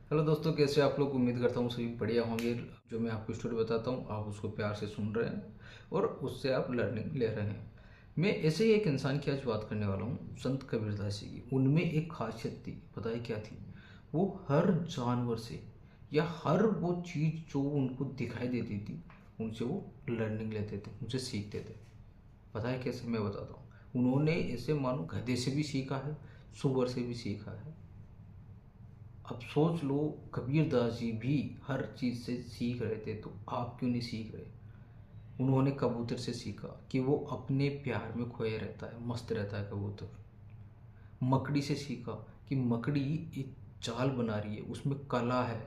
Hello दोस्तों, कैसे आप लोग। उम्मीद करता हूँ सभी बढ़िया होंगे। जो मैं आपको स्टोरी बताता हूँ आप उसको प्यार से सुन रहे हैं और उससे आप लर्निंग ले रहे हैं। मैं ऐसे ही एक इंसान की आज बात करने वाला हूँ, संत कबीरदास जी की। उनमें एक खासियत थी, पता है क्या थी? वो हर जानवर से या हर वो चीज़ जो उनको दिखाई देती थी उनसे वो लर्निंग लेते थे, उनसे सीखते थे। पता है कैसे? मैं बताता हूँ। उन्होंने ऐसे मानो गधे से भी सीखा है, सूअर से भी सीखा है। अब सोच लो, कबीरदास जी भी हर चीज़ से सीख रहे थे, तो आप क्यों नहीं सीख रहे? उन्होंने कबूतर से सीखा कि वो अपने प्यार में खोया रहता है, मस्त रहता है कबूतर। मकड़ी से सीखा कि मकड़ी एक जाल बना रही है, उसमें कला है।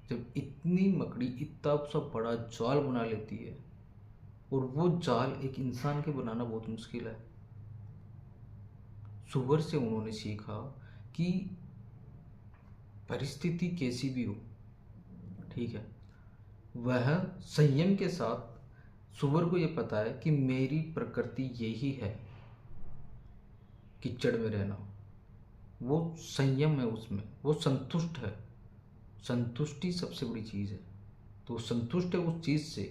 जब इतनी मकड़ी इतना सा बड़ा जाल बना लेती है, और वो जाल एक इंसान के बनाना बहुत मुश्किल है। सुअर से उन्होंने सीखा कि परिस्थिति कैसी भी हो, ठीक है, वह संयम के साथ, सुअर को यह पता है कि मेरी प्रकृति यही है, कीचड़ में रहना। वो संयम है, उसमें वो संतुष्ट है। संतुष्टि सबसे बड़ी चीज़ है। तो वो संतुष्ट है उस चीज़ से,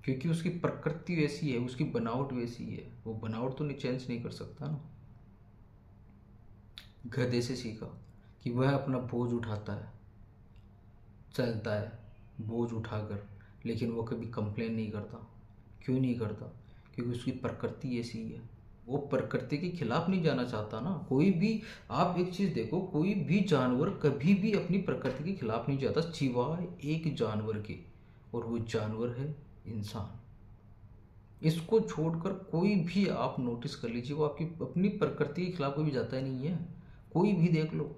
क्योंकि उसकी प्रकृति वैसी है, उसकी बनावट वैसी है। वो बनावट तो चेंज नहीं कर सकता ना। गधे से सीखा कि वह अपना बोझ उठाता है, चलता है बोझ उठाकर, लेकिन वो कभी कंप्लेन नहीं करता। क्यों नहीं करता? क्योंकि उसकी प्रकृति ऐसी ही है। वो प्रकृति के खिलाफ नहीं जाना चाहता ना कोई भी। आप एक चीज़ देखो, कोई भी जानवर कभी भी अपनी प्रकृति के खिलाफ नहीं जाता, सिवाय एक जानवर के, और वो जानवर है इंसान। इसको छोड़कर कोई भी आप नोटिस कर लीजिए, वो आपकी अपनी प्रकृति के खिलाफ कभी जाता ही नहीं है। कोई भी देख लो,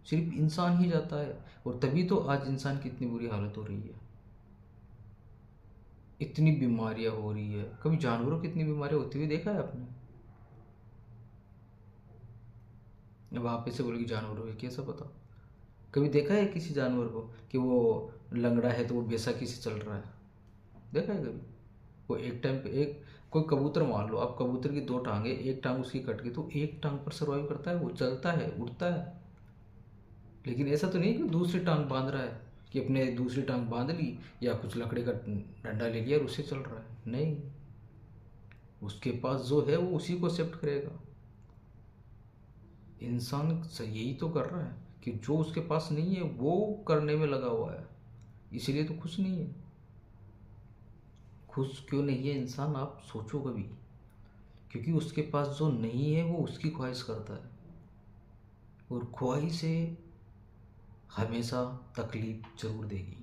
सिर्फ इंसान ही जाता है। और तभी तो आज इंसान की इतनी बुरी हालत हो रही है, इतनी बीमारियां हो रही है। कभी जानवरों की इतनी बीमारियां होती हुई देखा है आपने? अब आप ऐसे बोलोगे जानवरों है, कैसा पता? कभी देखा है किसी जानवर को कि वो लंगड़ा है तो वो बैसाखी से चल रहा है? देखा है कभी? वो एक टाइम पे एक, कोई कबूतर मान लो आप, कबूतर की दो टांगे, एक टांग उसकी कट गई तो एक टांग पर सर्वाइव करता है, वो चलता है, उड़ता है। लेकिन ऐसा तो नहीं कि दूसरी टांग बांध रहा है, कि अपने दूसरी टांग बांध ली या कुछ लकड़ी का डंडा ले लिया और उससे चल रहा है। नहीं, उसके पास जो है वो उसी को एक्सेप्ट करेगा। इंसान यही तो कर रहा है कि जो उसके पास नहीं है वो करने में लगा हुआ है, इसीलिए तो खुश नहीं है। खुश क्यों नहीं है इंसान, आप सोचो कभी। क्योंकि उसके पास जो नहीं है वो उसकी ख्वाहिश करता है, और ख्वाहिशें हमेशा तकलीफ जरूर देगी।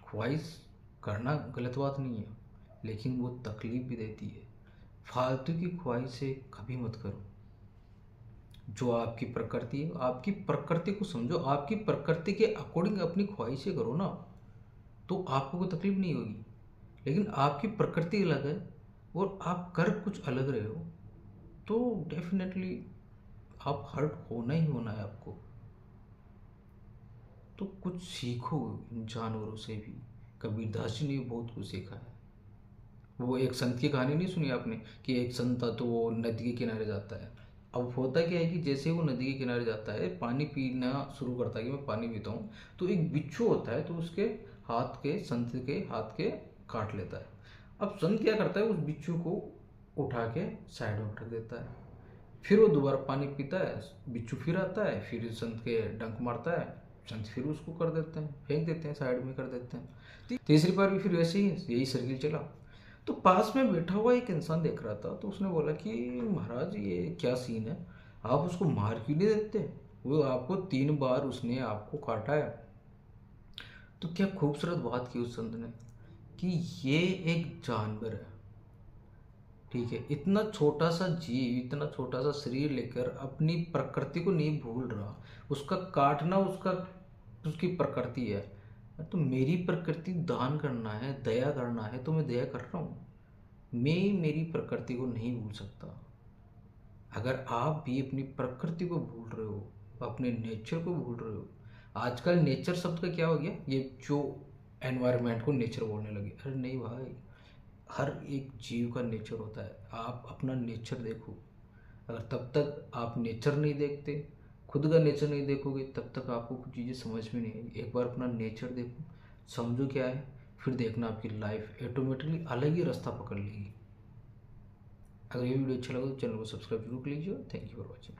ख्वाहिश करना गलत बात नहीं है, लेकिन वो तकलीफ भी देती है। फालतू की ख्वाहिशें कभी मत करो। जो आपकी प्रकृति है, आपकी प्रकृति को समझो, आपकी प्रकृति के अकॉर्डिंग अपनी ख्वाहिशें करो ना, तो आपको कोई तकलीफ नहीं होगी। लेकिन आपकी प्रकृति अलग है और आप कर कुछ अलग रहे हो, तो डेफिनेटली आप हर्ट होना ही होना है आपको। तो कुछ सीखो इन जानवरों से भी। कबीरदास जी ने भी बहुत कुछ सीखा है। वो एक संत की कहानी नहीं सुनी आपने, कि एक संत था तो वो नदी के किनारे जाता है। अब होता क्या है कि जैसे वो नदी के किनारे जाता है, पानी पीना शुरू करता है कि मैं पानी पीता हूँ, तो एक बिच्छू होता है तो उसके हाथ के, संत के हाथ के काट लेता है। अब संत क्या करता है, उस बिच्छू को उठा के साइड में रख देता है। फिर वो दोबारा पानी पीता है, बिच्छू फिर आता है, फिर संत के डंक मारता है, संत फिर उसको कर देते हैं, फेंक देते हैं, साइड में कर देते हैं। तीसरी बार भी फिर वैसे ही यही सर्किल चला। तो पास में बैठा हुआ एक इंसान देख रहा था, तो उसने बोला कि महाराज ये क्या सीन है, आप उसको मार क्यों नहीं देते? वो आपको 3 बार उसने आपको काटा है। तो क्या खूबसूरत बात की उस संत ने, कि ये एक जानवर है, ठीक है, इतना छोटा सा जीव, इतना छोटा सा शरीर लेकर अपनी प्रकृति को नहीं भूल रहा। उसका काटना उसका, उसकी प्रकृति है। तो मेरी प्रकृति दान करना है, दया करना है, तो मैं दया कर रहा हूँ। मैं मेरी प्रकृति को नहीं भूल सकता। अगर आप भी अपनी प्रकृति को भूल रहे हो, अपने नेचर को भूल रहे हो। आजकल नेचर शब्द का क्या हो गया, ये जो एनवायरनमेंट को नेचर बोलने लगे। अरे नहीं भाई, हर एक जीव का नेचर होता है। आप अपना नेचर देखो। अगर तब तक आप नेचर नेचर नहीं देखते, खुद का नेचर नहीं देखोगे, तब तक आपको कुछ चीज़ें समझ में नहीं आएगी। एक बार अपना नेचर देखो, समझो क्या है, फिर देखना आपकी लाइफ ऑटोमेटिकली अलग ही रास्ता पकड़ लेगी। अगर ये वीडियो अच्छा लगा तो चैनल को सब्सक्राइब जरूर कर लीजिए। Thank you for watching.